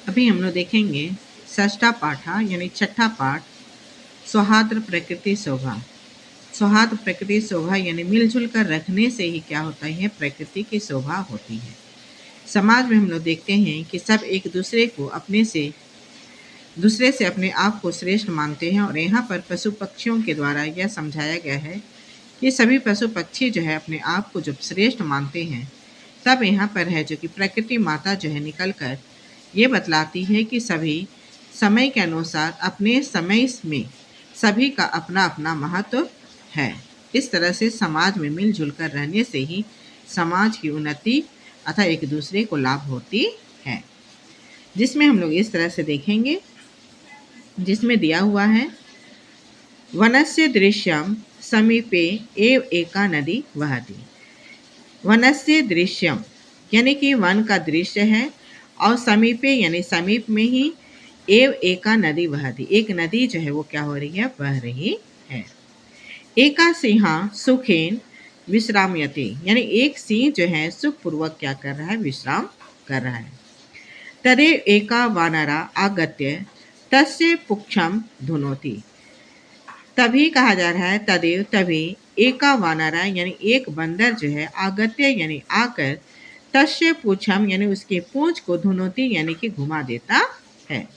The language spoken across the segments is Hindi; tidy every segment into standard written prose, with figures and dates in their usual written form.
अभी हम लोग देखेंगे षष्ठा पाठा यानी छठा पाठ सौहार्द प्रकृति शोभा। सौहार्द प्रकृति शोभा यानी मिलजुल कर रखने से ही क्या होता है, प्रकृति की शोभा होती है। समाज में हम लोग देखते हैं कि सब एक दूसरे से अपने आप को श्रेष्ठ मानते हैं और यहाँ पर पशु पक्षियों के द्वारा यह समझाया गया है कि सभी पशु पक्षी जो है अपने आप को जब श्रेष्ठ मानते हैं, तब यहाँ पर है जो कि प्रकृति माता जो है निकल कर ये बतलाती है कि सभी समय के अनुसार अपने समय में सभी का अपना अपना महत्व है। इस तरह से समाज में मिलजुल कर रहने से ही समाज की उन्नति अथवा एक दूसरे को लाभ होती है। जिसमें हम लोग इस तरह से देखेंगे, जिसमें दिया हुआ है वनस्य दृश्यम समीपे एव एका नदी वहति। वनस्य दृश्यम यानी कि वन का दृश्य है और समीपे यानी समीप में ही एव एका नदी वहति, एक नदी जो है वो क्या हो रही है, बह रही है। एका सिंहा सुखेन विश्रामयति यानी एक सिंह जो है सुखपूर्वक क्या कर रहा है, विश्राम कर रहा है। तदेव एका वानरा आगत्य तस्य पुक्षम धुनोति। तभी कहा जा रहा है तदेव तभी एका वानरा यानी एक बंदर जो है आगत्य यानी आकर तस्य पूछम यानी उसके पूंछ को धुनोती यानी कि घुमा देता है।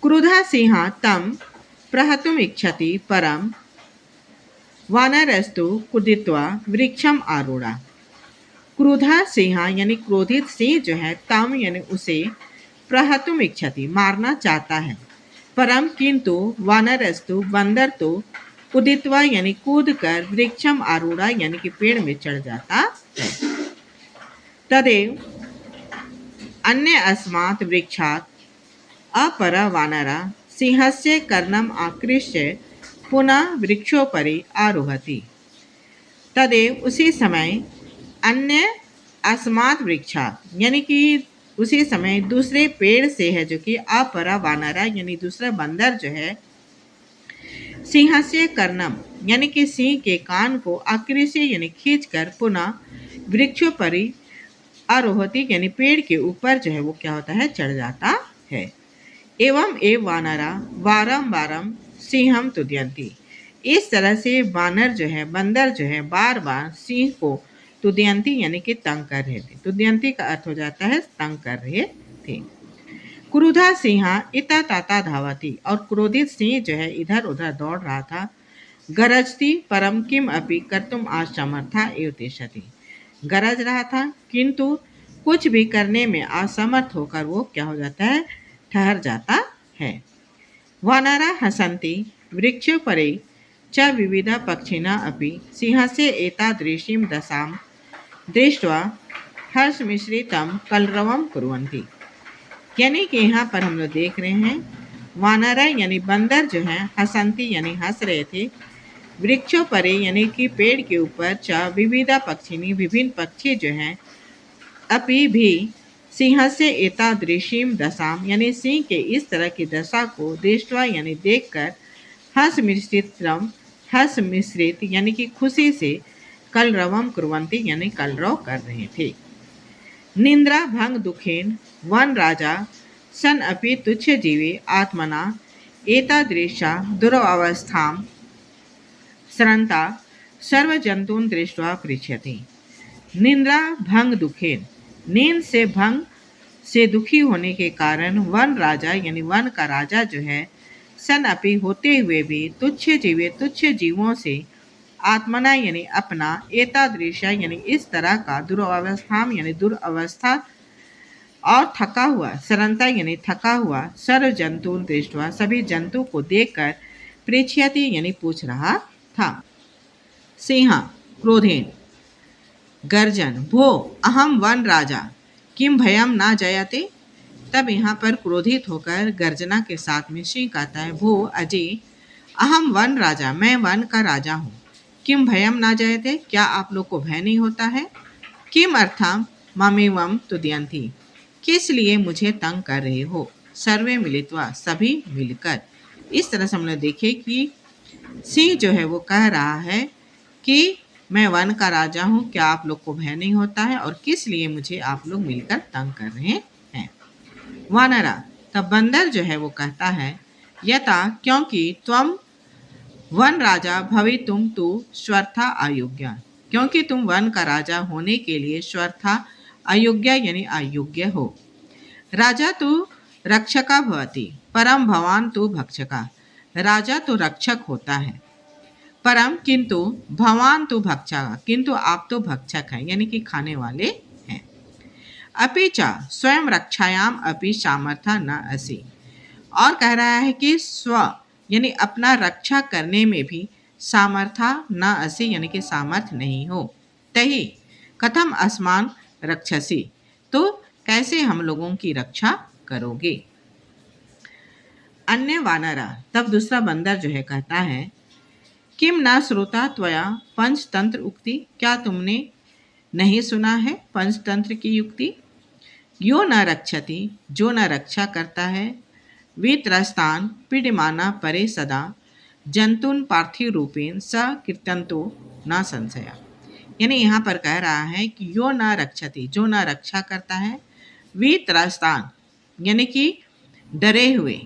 क्रुधा सिंहा तम प्रहतुम इच्छति परम वानरस्तु कुदित्वा वृक्षम आरूढ़ा। क्रुधा सिंहा यानी क्रोधित सिंह जो है तम यानी उसे प्रहतुम इच्छति मारना चाहता है, परम किंतु वानरस्तु बंदर तो कुदित्वा यानी कूद कर वृक्षम आरूढ़ा यानी कि पेड़ में चढ़ जाता है। तदेव अन्य अस्मात् वृक्षात् अपर वानरा सिंहस्य कर्णम आकृष्य पुनः वृक्षोपरि आरोहति। तदेव उसी समय अन्य अस्मात् वृक्षात् यानी कि उसी समय दूसरे पेड़ से है जो कि अपरा वानरा यानी दूसरा बंदर जो है सिंह से कर्णम यानी कि सिंह के कान को आकृष्य यानी खींच कर पुनः वृक्षों पर आरोहति यानी पेड़ के ऊपर जो है वो क्या होता है, चढ़ जाता है। एवं एव वानरा वारम वारम सिंहम तुद्यंती। इस तरह से वानर जो है बंदर जो है बार बार सिंह को तुद्यंती यानी कि तंग कर रहे थे। तुद्यंती का अर्थ हो जाता है तंग कर रहे थे। क्रुधा सिंहा इता ताता धावती और क्रोधित सिंह जो है इधर उधर दौड़ रहा था। गरजती परम किम अपि कर्तुम असमर्था एव तिष्ठति। गरज रहा था किंतु कुछ भी करने में असमर्थ होकर वो क्या हो जाता है, ठहर जाता है। वानरा हसन्ति वृक्षोपरि च विविधा पक्षिणा अपि सिंहस्य एतादृशीं दशां दृष्ट्वा हर्षमिश्रितं कलरवं कुर्वन्ति। यानी कि यहाँ पर हम लोग देख रहे हैं वानरा यानी बंदर जो है हसन्ति यानी हंस रहे थे, वृक्षों पर यानी कि पेड़ के ऊपर च विविधा पक्षिणी विभिन्न पक्षी जो हैं अपि भी सिंह से एतादृशीम दशाम यानी सिंह के इस तरह की दशा को दृष्टवा यानी देखकर हर्ष मिश्रित यानी कि खुशी से कलरवम कुर्वन्ति यानी कलरव कर रहे थे। निंद्रा भंग दुखेन वन राजा सन अपि तुच्छ जीवे आत्मना एतादृशा दुरवस्थां सरंता सर्व जंतून दृष्टवा पृच्छति। निंद्रा भंग दुखेन नींद से भंग से दुखी होने के कारण वन राजा यानी वन का राजा जो है सन अपि होते हुए भी तुच्छ जीवों से आत्मना यानी अपना एतादृशा यानी इस तरह का दुरावस्था यानी दुरावस्था और थका हुआ सरंता यानी थका हुआ सर्व जंतु दृष्टवा सभी जंतु को देखकर पृच्छति यानी पूछ रहा था। सिंह क्रोधेन गर्जन भो अहम वन राजा किम भयम ना जयते। तब यहाँ पर क्रोधित होकर गर्जना के साथ में सिंह कहता है, भो अजय अहम वन राजा मैं वन का राजा हूँ, किम भयम ना जयते क्या आप लोग को भय नहीं होता है, किम अर्थम ममेवम तुद्यंती किस लिए मुझे तंग कर रहे हो, सर्वे मिलित्वा सभी मिलकर। इस तरह से हमने देखे कि सिंह जो है वो कह रहा है कि मैं वन का राजा हूँ, क्या आप लोग को भय नहीं होता है और किस लिए मुझे आप लोग मिलकर तंग कर रहे हैं। वानरा, तब बंदर जो है वो कहता है, यथा क्योंकि त्वम वन राजा भवितुम तु स्वर्था अयोग्य, क्योंकि तुम वन का राजा होने के लिए स्वर्था अयोग्य यानी अयोग्य हो। राजा तो रक्षका भवति परम भवान तो भक्षका, राजा तो रक्षक होता है परम, किंतु भवान तो भक्षक, किंतु आप तो भक्षक हैं यानी कि खाने वाले हैं। अपि च स्वयं रक्षायाम अपि सामर्थ्य न असि, और कह रहा है कि स्व यानी अपना रक्षा करने में भी सामर्थ्य न असि यानी कि सामर्थ्य नहीं हो। तही कथम अस्मान रक्षसी, तो कैसे हम लोगों की रक्षा करोगे। अन्य वानरा, तब दूसरा बंदर जो है कहता है, किम न श्रोता त्वया पंचतंत्र उक्ति, क्या तुमने नहीं सुना है पंचतंत्र की युक्ति। यो न रक्षति, जो न रक्षा करता है, वित्रस्तान पीडमाना परे सदा, जंतुन पार्थिव रूपेण स कीर्तनतो न संशया, यानी यहाँ पर कह रहा है कि यो न रक्षति, जो न रक्षा करता है, वित्रस्तान यानी कि डरे हुए,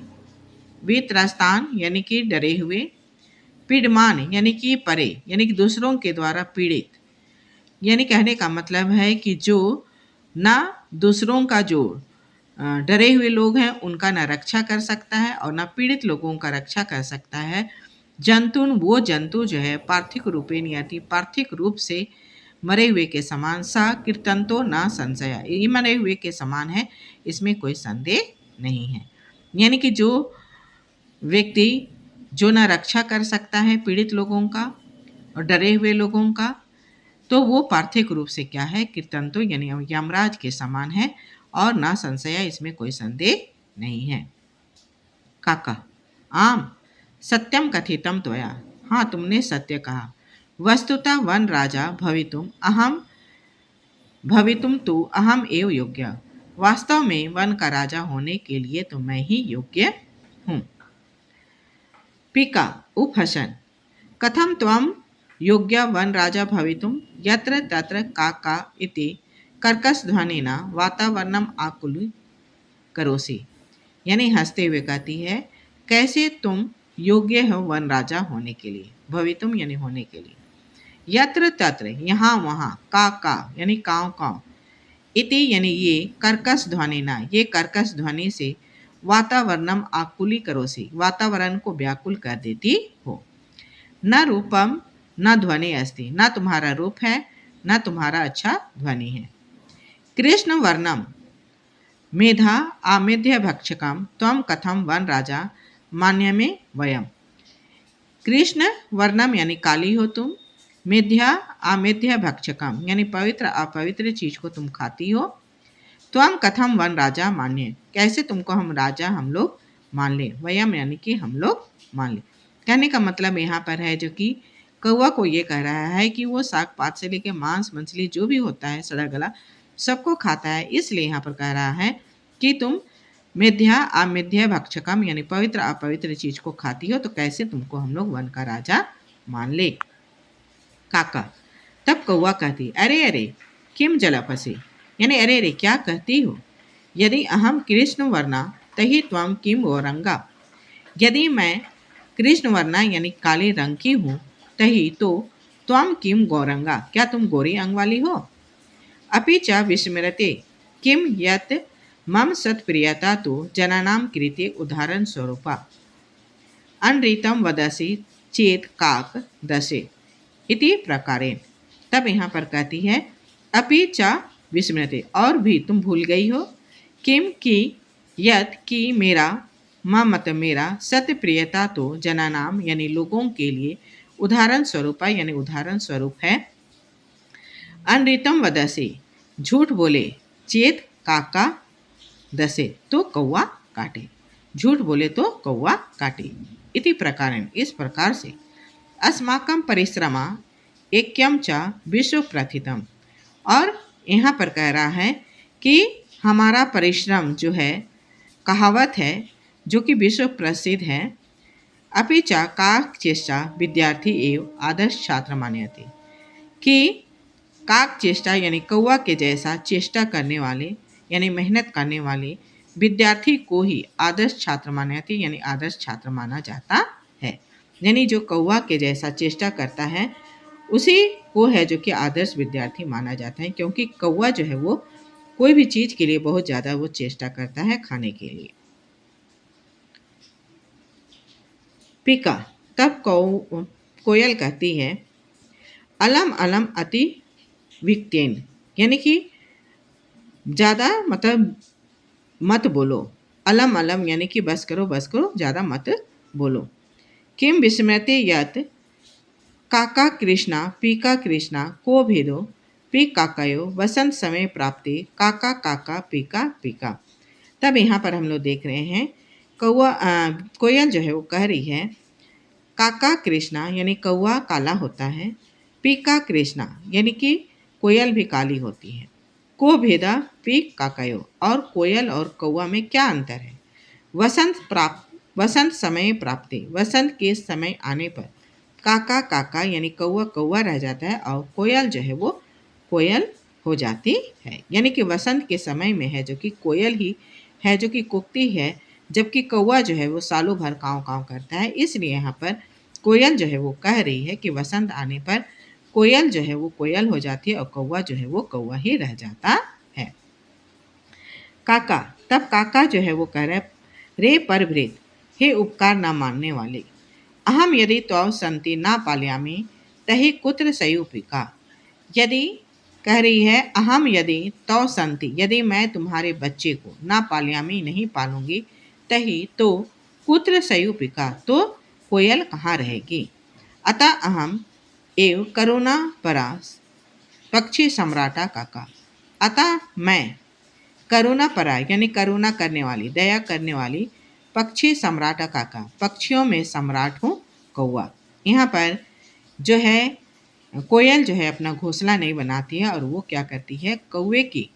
वित्रस्तान यानी कि डरे हुए, पीडमान यानी कि परे यानी कि दूसरों के द्वारा पीड़ित, यानी कहने का मतलब है कि जो ना दूसरों का जो डरे हुए लोग हैं उनका ना रक्षा कर सकता है और ना पीड़ित लोगों का रक्षा कर सकता है। जंतुन, वो जंतु जो है पार्थिक रूपेण यानी पार्थिक रूप से मरे हुए के समान, सा कीर्तन तो ना संशय, ये मरे हुए के समान है, इसमें कोई संदेह नहीं है। यानी कि जो व्यक्ति जो ना रक्षा कर सकता है पीड़ित लोगों का और डरे हुए लोगों का, तो वो पार्थिक रूप से क्या है, कीर्तन तो यानी यमराज के समान है और ना संशय, इसमें कोई संदेह नहीं है। काका, आम सत्यम कथितम त्वया, हाँ तुमने सत्य कहा। वस्तुतः वन राजा भवितुम तु अहम एव योग्य, वास्तव में वन का राजा होने के लिए तो मैं ही योग्य हूँ। पिका उपहसन, कथम त्वम योग्य वन राजा भवितुम यत्र तत्र काका इति कर्कश ध्वनिना वातावरणम आकुल करोसी, यानी हंसते हुए कहती है, कैसे तुम योग्य हो वन राजा होने के लिए, भवितुम यानी होने के लिए, यत्र तत्र यहाँ वहाँ, का यानी काव काव, इति यानी ये, कर्कश ध्वनिना ये कर्कश ध्वनि से, वातावरणम आकुली करोसी वातावरण को व्याकुल कर देती हो। न रूपम न ध्वनि अस्ति, न तुम्हारा रूप है न तुम्हारा अच्छा ध्वनि है। कृष्ण वर्णम मेधा आमेध्य भक्षकम त्वम कथम वन राजा मान्य में वयम, कृष्ण वर्णम यानी काली हो तुम, मेध्या आमेध्य भक्षकम यानी पवित्र अपवित्र चीज को तुम खाती हो, त्वम कथम वन राजा मान्य, कैसे तुमको हम राजा हम लोग मान ले, वयम यानी कि हम लोग मान ले। कहने का मतलब यहाँ पर है जो कि कौवा को ये कह रहा है कि वो साग पात से लेके मांस मछली जो भी होता है सड़ा गला सबको खाता है, इसलिए यहाँ पर कह रहा है कि तुम मेध्या अमेध्य भक्षकम यानी पवित्र अपवित्र चीज को खाती हो, तो कैसे तुमको हम लोग वन का राजा मान ले। काका, तब कौवा कहती, अरे अरे किम जलपसी, यानी अरे अरे क्या कहती हो, यदि अहम कृष्ण वर्णा तही त्वम किम गौरंगा, यदि मैं कृष्ण वर्णा यानी काले रंग की हूँ, तही तो त्वम किम गौरंगा, क्या तुम गोरी अंग वाली हो। अपि च विस्मृते किम यत मम सत्प्रियता तो जनानां कृते उदाहरण स्वरूपा, अनृतम वदसी चेत काक दशे इति प्रकारेण, तब यहाँ पर कहती है अपि च विस्मृते, और भी तुम भूल गई हो, किम की यत की मेरा, मत मेरा, सत्य प्रियता तो जनानाम यानी लोगों के लिए, उदाहरण स्वरूपा यानी उदाहरण स्वरूप है, अनृतम वदसे झूठ बोले, चेत काका दसे तो कौवा काटे, झूठ बोले तो कौवा काटे, इति प्रकारेण इस प्रकार से, अस्माकं परिश्रमा ऐक्यम च विश्व प्रथितम, और यहाँ पर कह रहा है कि हमारा परिश्रम जो है कहावत है जो कि विश्व प्रसिद्ध है, अपि च काक चेष्टा विद्यार्थी एवं आदर्श छात्र मान्यते, कि काक चेष्टा यानी कौवा के जैसा चेष्टा करने वाले यानी मेहनत करने वाले विद्यार्थी को ही आदर्श छात्र माना जाता है, यानी आदर्श छात्र माना जाता है। यानी जो कौवा के जैसा चेष्टा करता है उसी को है जो कि आदर्श विद्यार्थी माना जाता है, क्योंकि कौवा जो है वो कोई भी चीज के लिए बहुत ज्यादा वो चेष्टा करता है खाने के लिए। पिका, तब कोयल कहती है अलम अलम अति विक्तेन, यानी कि ज्यादा मतलब मत बोलो। अलम अलम यानी कि बस करो, ज्यादा मत बोलो। किम विस्मृति यत काका कृष्णा पीका कृष्णा को भेदो पी काकायो वसंत समय प्राप्ति काका काका पीका पीका। तब यहाँ पर हम लोग देख रहे हैं कोयल जो है वो कह रही है काका कृष्णा यानी कौवा काला होता है, पीका कृष्णा यानी कि कोयल भी काली होती है, को भेदा पीक काकायो और कोयल और कौवा में क्या अंतर है। वसंत समय प्राप्ति, वसंत के समय आने पर काका काका यानी कौवा कौवा रह जाता है और कोयल जो है वो कोयल हो जाती है। यानी कि वसंत के समय में है जो कि कोयल ही है जो कि कुकती है, जबकि कौवा जो है वो सालों भर काँव काँव करता है। इसलिए यहाँ पर कोयल जो है वो कह रही है कि वसंत आने पर कोयल जो है वो कोयल हो जाती है और कौवा जो है वो कौवा ही रह जाता है। काका, तब काका जो है वो कह रहे रे परभृत, हे उपकार न मानने वाले, अहम यदि त्वं संति ना पालयामि तहि कुत्र सयुपिका। यदि कह रही है अहम यदि त्वं संति, यदि मैं तुम्हारे बच्चे को ना पालयामि नहीं पालूंगी, तहि तो कुत्र सयुपिका, तो कोयल कहाँ रहेगी। अतः अहम एव करुणा परा पक्षी सम्राटा काका, अतः मैं करुणा परा यानी करुणा करने वाली दया करने वाली पक्षी सम्राट काका, पक्षियों में सम्राट हूँ कौवा। यहाँ पर जो है कोयल जो है अपना घोंसला नहीं बनाती है और वो क्या करती है कौवे की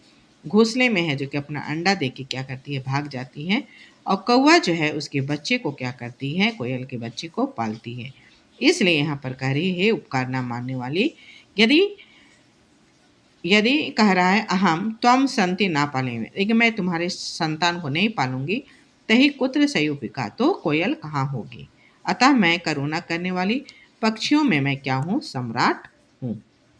घोंसले में है जो कि अपना अंडा दे के क्या करती है भाग जाती है, और कौवा जो है उसके बच्चे को क्या करती है कोयल के बच्चे को पालती है। इसलिए यहाँ पर कह रही है उपकार ना मानने वाली, यदि यदि कह रहा है अहम त्वम संति ना पालेंगे, लेकिन मैं तुम्हारे संतान को नहीं पालूंगी, तही कुत्र सयुपिका, तो कोयल कहाँ होगी। अतः मैं करुणा करने वाली पक्षियों में मैं क्या हूँ सम्राट